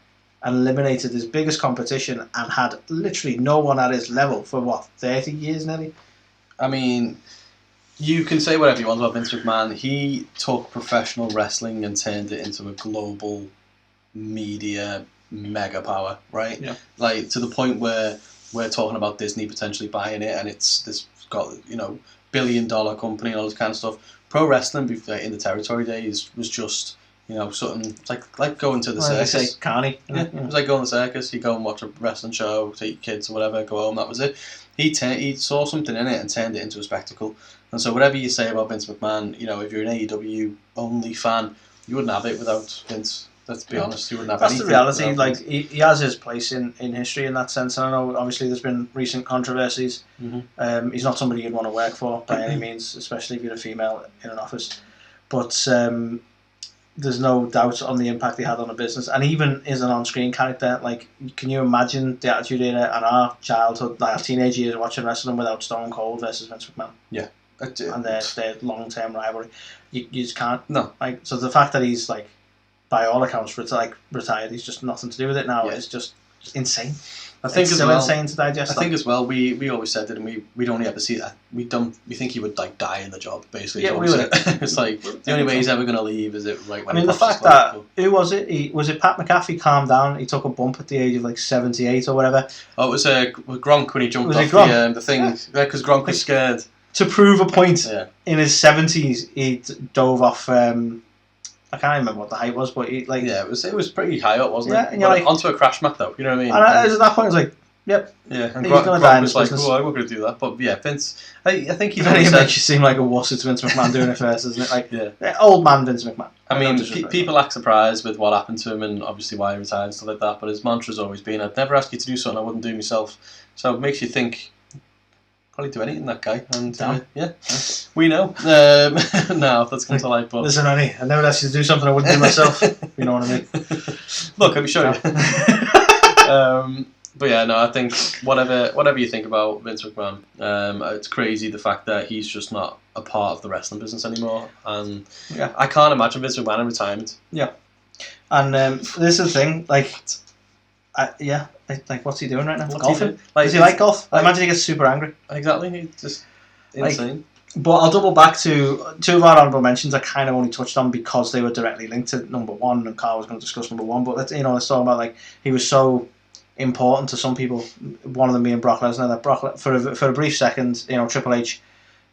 and eliminated his biggest competition and had literally no one at his level for 30 years nearly? I mean, you can say whatever you want about Vince McMahon. He took professional wrestling and turned it into a global media mega power, right? Yeah. Like to the point where we're talking about Disney potentially buying it, and it's got $1 billion company and all this kind of stuff. Pro wrestling in the territory days was just something like going to the circus. Carney. Yeah, it was like going to the circus. You go and watch a wrestling show, take your kids or whatever, go home. That was it. He saw something in it and turned it into a spectacle. And so whatever you say about Vince McMahon, if you're an AEW only fan, you wouldn't have it without Vince. Let's be honest, you wouldn't have anything. That's the reality. Like he has his place in history in that sense. And I know obviously there's been recent controversies. Mm-hmm. He's not somebody you'd want to work for by any means, especially if you're a female in an office. But there's no doubt on the impact he had on the business, and even as an on-screen character, like, can you imagine the Attitude Era and our childhood, like our teenage years, watching wrestling without Stone Cold versus Vince McMahon? Yeah, and their long-term rivalry, you just can't. No, like, so the fact that he's like, by all accounts, retired, he's just nothing to do with it now. Yeah. It's just insane. I think it's still insane to digest. I think as well, we always said it, and we'd only ever see that. We think he would like die in the job, basically. Yeah, we would. It's like the only way he's ever going to leave is it like when. I mean, the fact that who was it? Was it Pat McAfee? Calmed down. He took a bump at the age of like 78 or whatever. Oh, it was Gronk when he jumped off the thing. Yeah, because Gronk was scared. To prove a point, in his 70s, he dove off. I can't remember what the height was, but it was pretty high up, wasn't it? And you're like, onto a crash mat though, you know what I mean? And at that point, I was like, yep. Yeah, and Gronk was like, "Oh, I'm not going to do that." But yeah, Vince, I think he's always makes you seem like a wuss. It's Vince McMahon doing it first, isn't it? Like, old man Vince McMahon. I mean, people act surprised with what happened to him and obviously why he retired and stuff like that. But his mantra's always been, "I'd never ask you to do something I wouldn't do myself." So it makes you think. Probably do anything, that guy, and we know. Now that's come to light, but listen, Annie, I never asked you to do something I wouldn't do myself. You know what I mean? Look, I'll be sure. But yeah, no, I think whatever you think about Vince McMahon, it's crazy the fact that he's just not a part of the wrestling business anymore, and I can't imagine Vince McMahon in retirement. Yeah, and this is the thing, like. What's he doing right now? Golfing? Does he like golf? I imagine he gets super angry. Exactly, he's just insane. But I'll double back to two of our honourable mentions I kind of only touched on because they were directly linked to number one, and Carl was going to discuss number one. But let's talk about, like, he was so important to some people. One of them being Brock Lesnar. That Brock, for a brief second, Triple H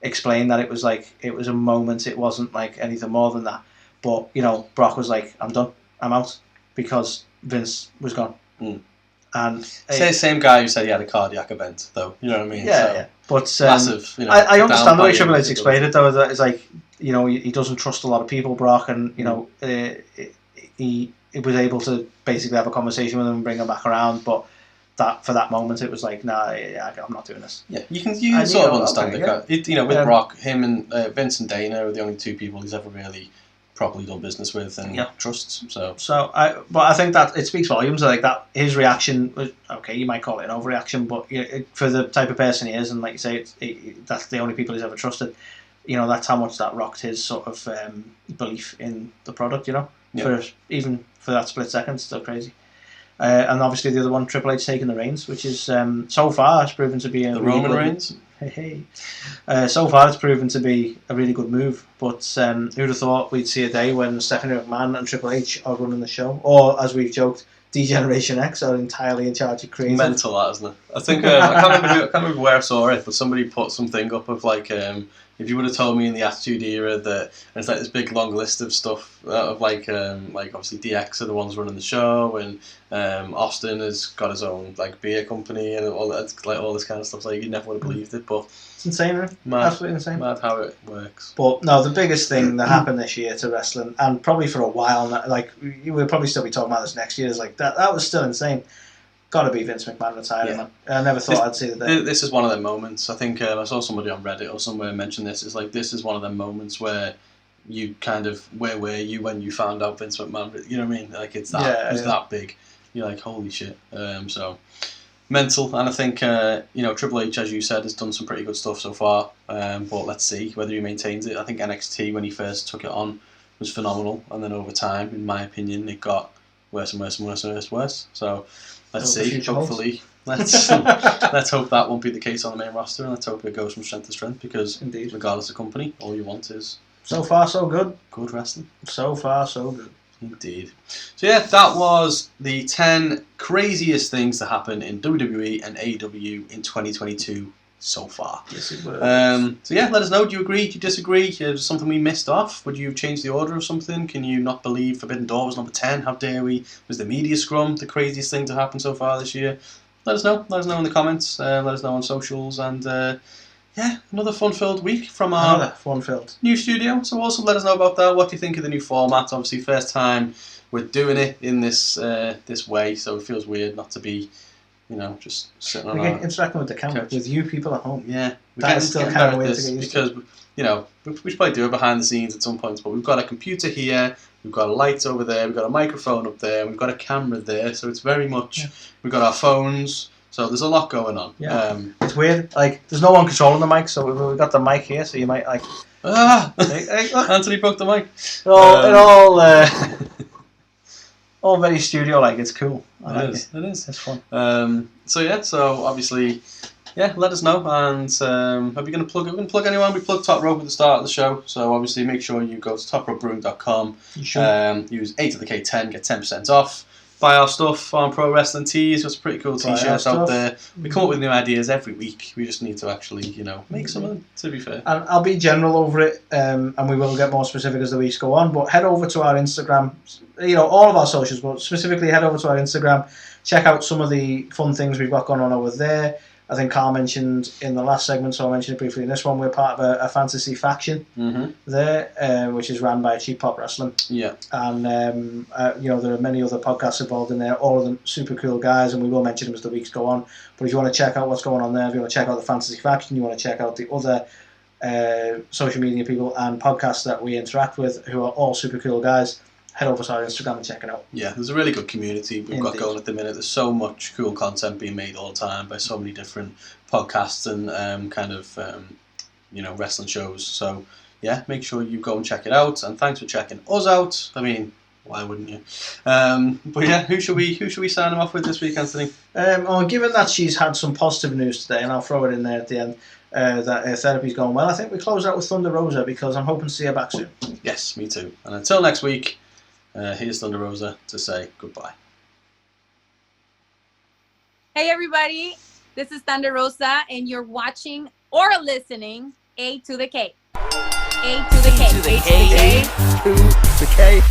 explained that it was a moment. It wasn't like anything more than that. But Brock was like, "I'm done. I'm out," because Vince was gone. And same guy who said he had a cardiac event, though. You know what I mean? Yeah, so, yeah. But massive. You know, I understand the way Triple H explained it, though. That it's like, you know, he doesn't trust a lot of people, Brock, and you know, he was able to basically have a conversation with him and bring him back around, but. That for that moment, it was like, nah, yeah, I'm not doing this. Yeah, you can sort of understand it. Yeah. You know, with Brock, him and Vince and Dana are the only two people he's ever really properly done business with and trusts. So I think that it speaks volumes. Like that, his reaction was okay. You might call it an overreaction, but you know, for the type of person he is, and like you say, that's the only people he's ever trusted. You know, that's how much that rocked his sort of belief in the product. You know, even for that split second, it's still crazy. And obviously the other one, Triple H taking the reins, which is so far has proven to be a the really Roman good, Reigns. So far it's proven to be a really good move. But who'd have thought we'd see a day when Stephanie McMahon and Triple H are running the show, or as we've joked, D-Generation X are entirely in charge of creative. Mental, that isn't it? I think I can't remember where I saw it, but somebody put something up of like. If you would have told me in the Attitude Era that it's like this big long list of stuff of like obviously DX are the ones running the show, and Austin has got his own like beer company and all that, like all this kind of stuff, like you never would have believed it, but it's insane, right? Absolutely insane. Mad how it works. But no, the biggest thing that happened this year to wrestling, and probably for a while, like we'll probably still be talking about this next year, is like that was still insane. Got to be Vince McMahon retiring, man. I never thought I'd see the day. This is one of them moments. I think I saw somebody on Reddit or somewhere mention this. It's like this is one of them moments where you kind of where were you when you found out Vince McMahon? You know what I mean? Like it's that that big. You're like holy shit. So mental, and I think you know Triple H, as you said, has done some pretty good stuff so far. But let's see whether he maintains it. I think NXT when he first took it on was phenomenal, and then over time, in my opinion, it got worse and worse and worse and worse. So. Let's see. Hopefully, let's hope that won't be the case on the main roster, and let's hope it goes from strength to strength. Because regardless of company, all you want is so far so good. Good wrestling. So far so good. Indeed. So yeah, that was the 10 craziest things to happen in WWE and AEW in 2022 so far. Yes, it was. So yeah, let us know. Do you agree? Do you disagree? Is there something we missed off? Would you have changed the order of something? Can you not believe Forbidden Door was number 10? How dare we? Was the media scrum the craziest thing to happen so far this year? Let us know. Let us know in the comments. Let us know on socials. And yeah, another fun-filled week from our new studio. So also let us know about that. What do you think of the new format? Obviously, first time we're doing it in this this way, so it feels weird not to be. You know, just sitting on interacting with the camera, with you people at home. Yeah, that's still kind of weird to get used to. Because, you know, we should probably do it behind the scenes at some points, but we've got a computer here, we've got a light over there, we've got a microphone up there, we've got a camera there, so it's very much, we've got our phones, so there's a lot going on. Yeah. It's weird, like, there's no one controlling the mic, so we've got the mic here, so you might, like... hey, Anthony broke the mic. All very studio-like. It's cool. It is. It's fun. So yeah. So obviously, yeah. Let us know. And are we going to plug? Are we going to plug anyone? We plugged Top Rope at the start of the show. So obviously, make sure you go to topropebrewing.com. You should. Use A2theK10, get 10% off. Buy our stuff on Pro Wrestling Tees. There's pretty cool t-shirts out there. We come up with new ideas every week. We just need to actually, you know, make some of them, to be fair. And I'll be general over it, and we will get more specific as the weeks go on. But head over to our Instagram, you know, all of our socials, but specifically head over to our Instagram. Check out some of the fun things we've got going on over there. I think Carl mentioned in the last segment, so I mentioned it briefly in this one, we're part of a fantasy faction there, which is run by Cheap Pop Wrestling. Yeah. And, you know, there are many other podcasts involved in there, all of them super cool guys, and we will mention them as the weeks go on. But if you want to check out what's going on there, if you want to check out the fantasy faction, you want to check out the other social media people and podcasts that we interact with, who are all super cool guys, head over to our Instagram and check it out. Yeah, there's a really good community we've got going at the minute. There's so much cool content being made all the time by so many different podcasts and you know, wrestling shows. So yeah, make sure you go and check it out. And thanks for checking us out. I mean, why wouldn't you? But yeah, who should we sign them off with this week, Anthony? Well, given that she's had some positive news today, and I'll throw it in there at the end, that her therapy's going well, I think we close out with Thunder Rosa because I'm hoping to see her back soon. Yes, me too. And until next week, here's Thunder Rosa to say goodbye. Hey everybody, this is Thunder Rosa, and you're watching or listening A to the K. A to the K. A to the K.